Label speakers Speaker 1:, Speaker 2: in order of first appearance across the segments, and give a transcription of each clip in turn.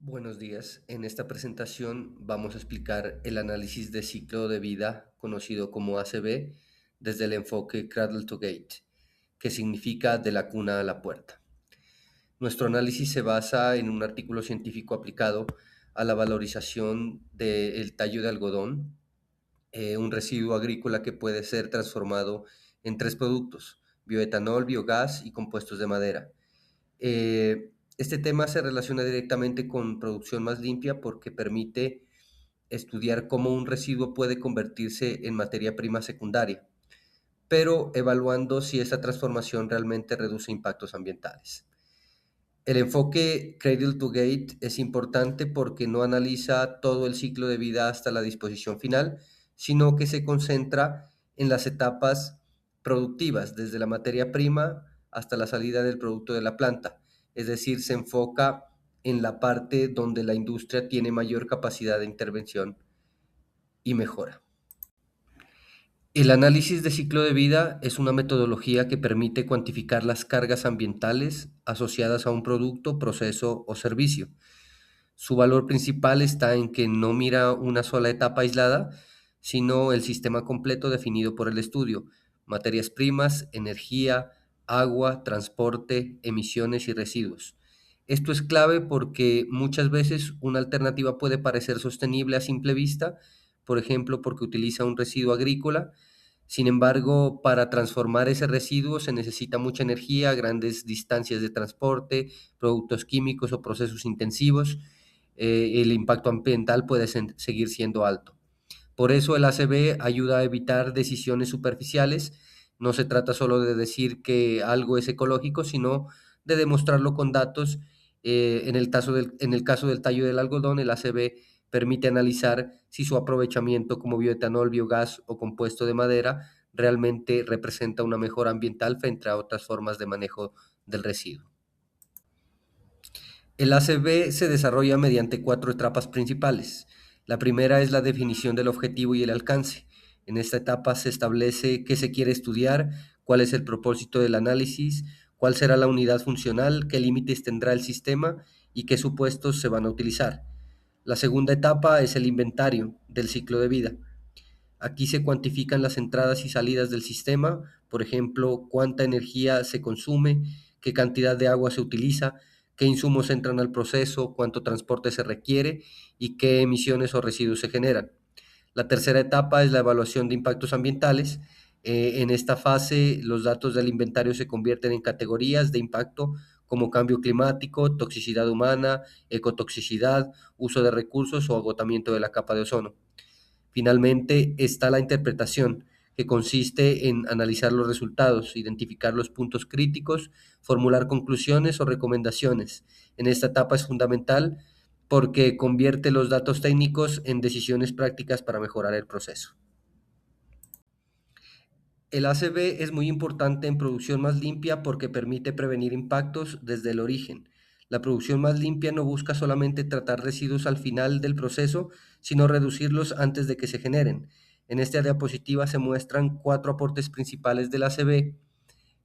Speaker 1: Buenos días. En esta presentación vamos a explicar el análisis de ciclo de vida conocido como ACV desde el enfoque Cradle to Gate, que significa de la cuna a la puerta. Nuestro análisis se basa en un artículo científico aplicado a la valorización del tallo de algodón, un residuo agrícola que puede ser transformado en tres productos: bioetanol, biogás y compuestos de madera. Este tema se relaciona directamente con producción más limpia porque permite estudiar cómo un residuo puede convertirse en materia prima secundaria, pero evaluando si esa transformación realmente reduce impactos ambientales. El enfoque Cradle to Gate es importante porque no analiza todo el ciclo de vida hasta la disposición final, sino que se concentra en las etapas productivas, desde la materia prima hasta la salida del producto de la planta. Es decir, se enfoca en la parte donde la industria tiene mayor capacidad de intervención y mejora. El análisis de ciclo de vida es una metodología que permite cuantificar las cargas ambientales asociadas a un producto, proceso o servicio. Su valor principal está en que no mira una sola etapa aislada, sino el sistema completo definido por el estudio: materias primas, energía, agua, transporte, emisiones y residuos. Esto es clave porque muchas veces una alternativa puede parecer sostenible a simple vista, por ejemplo, porque utiliza un residuo agrícola. Sin embargo, para transformar ese residuo se necesita mucha energía, grandes distancias de transporte, productos químicos o procesos intensivos. El impacto ambiental puede seguir siendo alto. Por eso el ACB ayuda a evitar decisiones superficiales. No se trata solo de decir que algo es ecológico, sino de demostrarlo con datos. En el caso del tallo del algodón, el ACB permite analizar si su aprovechamiento como bioetanol, biogás o compuesto de madera realmente representa una mejora ambiental frente a otras formas de manejo del residuo. El ACB se desarrolla mediante cuatro etapas principales. La primera es la definición del objetivo y el alcance. En esta etapa se establece qué se quiere estudiar, cuál es el propósito del análisis, cuál será la unidad funcional, qué límites tendrá el sistema y qué supuestos se van a utilizar. La segunda etapa es el inventario del ciclo de vida. Aquí se cuantifican las entradas y salidas del sistema, por ejemplo, cuánta energía se consume, qué cantidad de agua se utiliza, qué insumos entran al proceso, cuánto transporte se requiere y qué emisiones o residuos se generan. La tercera etapa es la evaluación de impactos ambientales. En esta fase, los datos del inventario se convierten en categorías de impacto como cambio climático, toxicidad humana, ecotoxicidad, uso de recursos o agotamiento de la capa de ozono. Finalmente está la interpretación, que consiste en analizar los resultados, identificar los puntos críticos, formular conclusiones o recomendaciones. En esta etapa es fundamental porque convierte los datos técnicos en decisiones prácticas para mejorar el proceso. El ACV es muy importante en producción más limpia porque permite prevenir impactos desde el origen. La producción más limpia no busca solamente tratar residuos al final del proceso, sino reducirlos antes de que se generen. En esta diapositiva se muestran cuatro aportes principales del ACV.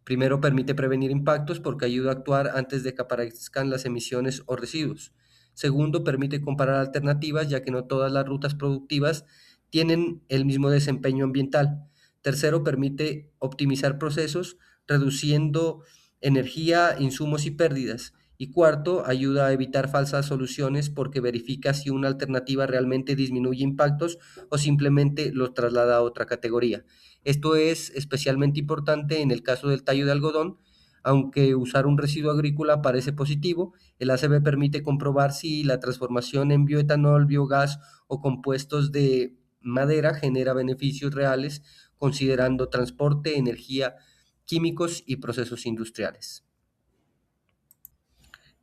Speaker 1: Primero, permite prevenir impactos porque ayuda a actuar antes de que aparezcan las emisiones o residuos. Segundo, permite comparar alternativas, ya que no todas las rutas productivas tienen el mismo desempeño ambiental. Tercero, permite optimizar procesos, reduciendo energía, insumos y pérdidas. Y cuarto, ayuda a evitar falsas soluciones porque verifica si una alternativa realmente disminuye impactos o simplemente los traslada a otra categoría. Esto es especialmente importante en el caso del tallo de algodón. Aunque usar un residuo agrícola parece positivo, el ACB permite comprobar si la transformación en bioetanol, biogás o compuestos de madera genera beneficios reales, considerando transporte, energía, químicos y procesos industriales.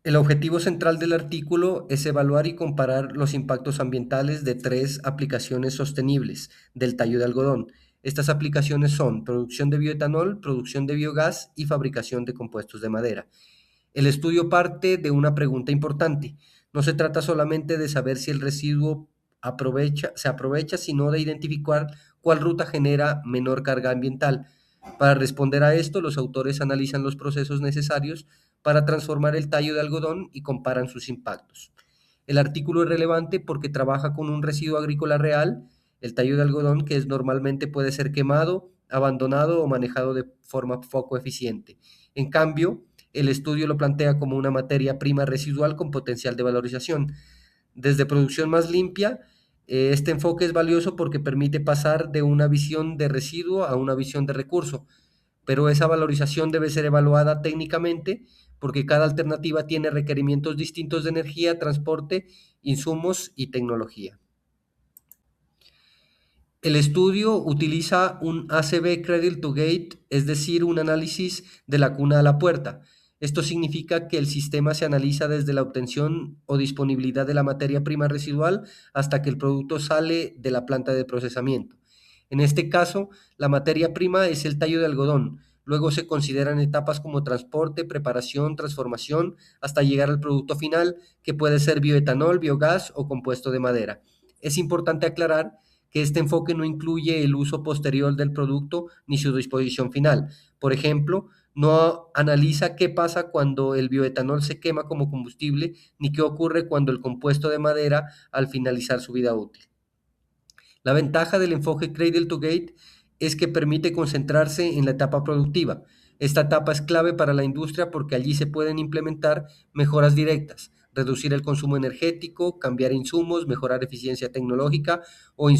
Speaker 1: El objetivo central del artículo es evaluar y comparar los impactos ambientales de tres aplicaciones sostenibles del tallo de algodón. Estas aplicaciones son producción de bioetanol, producción de biogás y fabricación de compuestos de madera. El estudio parte de una pregunta importante. No se trata solamente de saber si el residuo se aprovecha, sino de identificar cuál ruta genera menor carga ambiental. Para responder a esto, los autores analizan los procesos necesarios para transformar el tallo de algodón y comparan sus impactos. El artículo es relevante porque trabaja con un residuo agrícola real, el tallo de algodón, que normalmente puede ser quemado, abandonado o manejado de forma poco eficiente. En cambio, el estudio lo plantea como una materia prima residual con potencial de valorización. Desde producción más limpia, este enfoque es valioso porque permite pasar de una visión de residuo a una visión de recurso, pero esa valorización debe ser evaluada técnicamente porque cada alternativa tiene requerimientos distintos de energía, transporte, insumos y tecnología. El estudio utiliza un ACV Cradle to Gate, es decir, un análisis de la cuna a la puerta. Esto significa que el sistema se analiza desde la obtención o disponibilidad de la materia prima residual hasta que el producto sale de la planta de procesamiento. En este caso, la materia prima es el tallo de algodón. Luego se consideran etapas como transporte, preparación, transformación, hasta llegar al producto final, que puede ser bioetanol, biogás o compuesto de madera. Es importante aclarar que este enfoque no incluye el uso posterior del producto ni su disposición final. Por ejemplo, no analiza qué pasa cuando el bioetanol se quema como combustible, ni qué ocurre cuando el compuesto de madera al finalizar su vida útil. La ventaja del enfoque Cradle to Gate es que permite concentrarse en la etapa productiva. Esta etapa es clave para la industria porque allí se pueden implementar mejoras directas, reducir el consumo energético, cambiar insumos, mejorar eficiencia tecnológica o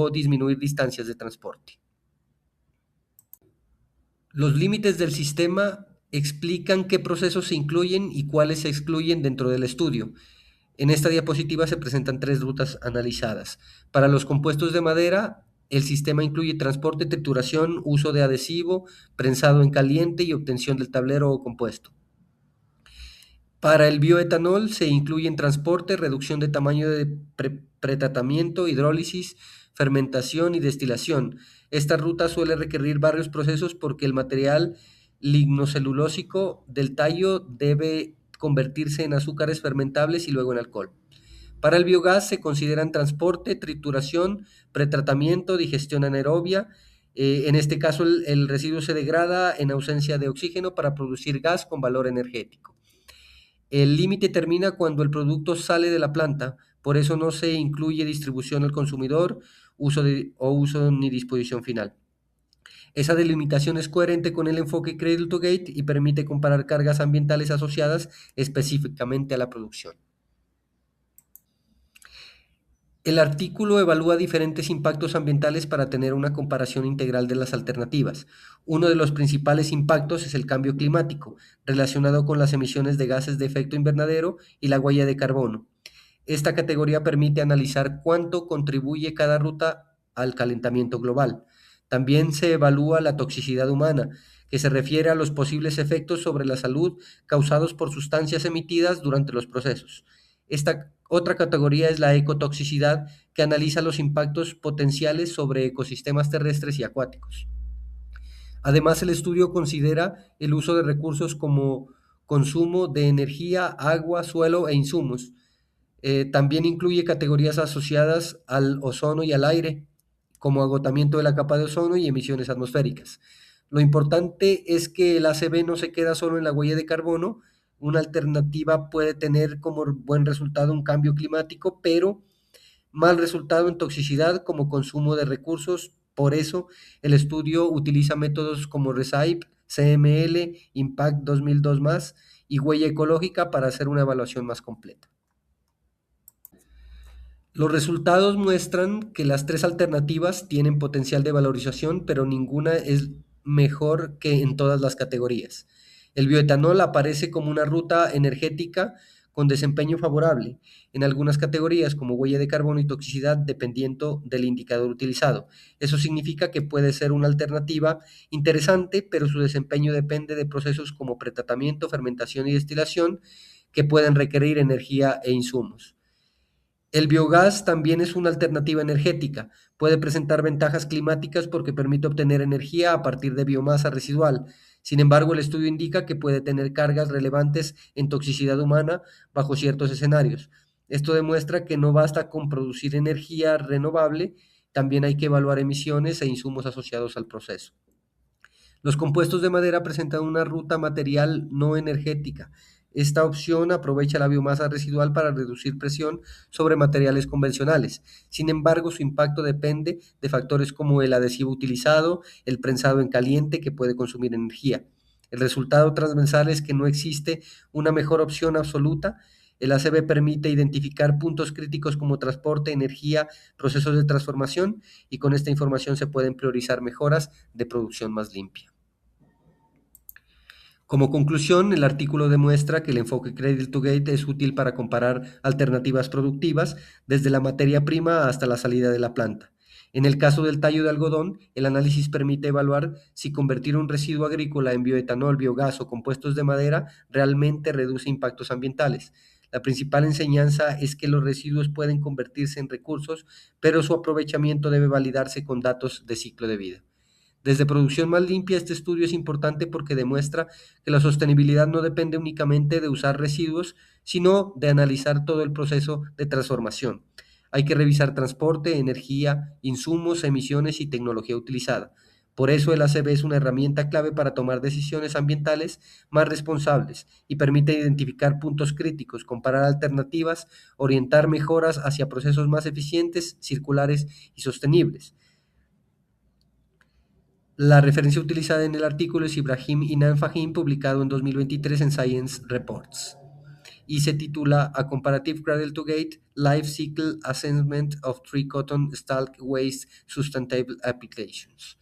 Speaker 1: disminuir distancias de transporte. Los límites del sistema explican qué procesos se incluyen y cuáles se excluyen dentro del estudio. En esta diapositiva se presentan tres rutas analizadas. Para los compuestos de madera, el sistema incluye transporte, trituración, uso de adhesivo, prensado en caliente y obtención del tablero o compuesto. Para el bioetanol se incluyen transporte, reducción de tamaño de pretratamiento, hidrólisis, fermentación y destilación. Esta ruta suele requerir varios procesos porque el material lignocelulósico del tallo debe convertirse en azúcares fermentables y luego en alcohol. Para el biogás se consideran transporte, trituración, pretratamiento, digestión anaerobia. En este caso, el residuo se degrada en ausencia de oxígeno para producir gas con valor energético. El límite termina cuando el producto sale de la planta, por eso no se incluye distribución al consumidor, uso ni disposición final. Esa delimitación es coherente con el enfoque Cradle to Gate y permite comparar cargas ambientales asociadas específicamente a la producción. El artículo evalúa diferentes impactos ambientales para tener una comparación integral de las alternativas. Uno de los principales impactos es el cambio climático, relacionado con las emisiones de gases de efecto invernadero y la huella de carbono. Esta categoría permite analizar cuánto contribuye cada ruta al calentamiento global. También se evalúa la toxicidad humana, que se refiere a los posibles efectos sobre la salud causados por sustancias emitidas durante los procesos. Esta otra categoría es la ecotoxicidad, que analiza los impactos potenciales sobre ecosistemas terrestres y acuáticos. Además, el estudio considera el uso de recursos como consumo de energía, agua, suelo e insumos. También incluye categorías asociadas al ozono y al aire, como agotamiento de la capa de ozono y emisiones atmosféricas. Lo importante es que el ACV no se queda solo en la huella de carbono. Una alternativa puede tener como buen resultado un cambio climático, pero mal resultado en toxicidad como consumo de recursos. Por eso, el estudio utiliza métodos como RECYPE, CML, Impact 2002+, y huella ecológica para hacer una evaluación más completa. Los resultados muestran que las tres alternativas tienen potencial de valorización, pero ninguna es mejor que en todas las categorías. El bioetanol aparece como una ruta energética con desempeño favorable en algunas categorías como huella de carbono y toxicidad dependiendo del indicador utilizado. Eso significa que puede ser una alternativa interesante, pero su desempeño depende de procesos como pretratamiento, fermentación y destilación que pueden requerir energía e insumos. El biogás también es una alternativa energética. Puede presentar ventajas climáticas porque permite obtener energía a partir de biomasa residual. Sin embargo, el estudio indica que puede tener cargas relevantes en toxicidad humana bajo ciertos escenarios. Esto demuestra que no basta con producir energía renovable, también hay que evaluar emisiones e insumos asociados al proceso. Los compuestos de madera presentan una ruta material no energética. Esta opción aprovecha la biomasa residual para reducir presión sobre materiales convencionales. Sin embargo, su impacto depende de factores como el adhesivo utilizado, el prensado en caliente que puede consumir energía. El resultado transversal es que no existe una mejor opción absoluta. El ACB permite identificar puntos críticos como transporte, energía, procesos de transformación, y con esta información se pueden priorizar mejoras de producción más limpia. Como conclusión, el artículo demuestra que el enfoque Cradle to Gate es útil para comparar alternativas productivas desde la materia prima hasta la salida de la planta. En el caso del tallo de algodón, el análisis permite evaluar si convertir un residuo agrícola en bioetanol, biogás o compuestos de madera realmente reduce impactos ambientales. La principal enseñanza es que los residuos pueden convertirse en recursos, pero su aprovechamiento debe validarse con datos de ciclo de vida. Desde Producción Más Limpia, este estudio es importante porque demuestra que la sostenibilidad no depende únicamente de usar residuos, sino de analizar todo el proceso de transformación. Hay que revisar transporte, energía, insumos, emisiones y tecnología utilizada. Por eso el ACB es una herramienta clave para tomar decisiones ambientales más responsables y permite identificar puntos críticos, comparar alternativas, orientar mejoras hacia procesos más eficientes, circulares y sostenibles. La referencia utilizada en el artículo es Ibrahim Inan Fahim, publicado en 2023 en Science Reports, y se titula A Comparative Cradle to Gate Life Cycle Assessment of Tree Cotton Stalk Waste Sustainable Applications.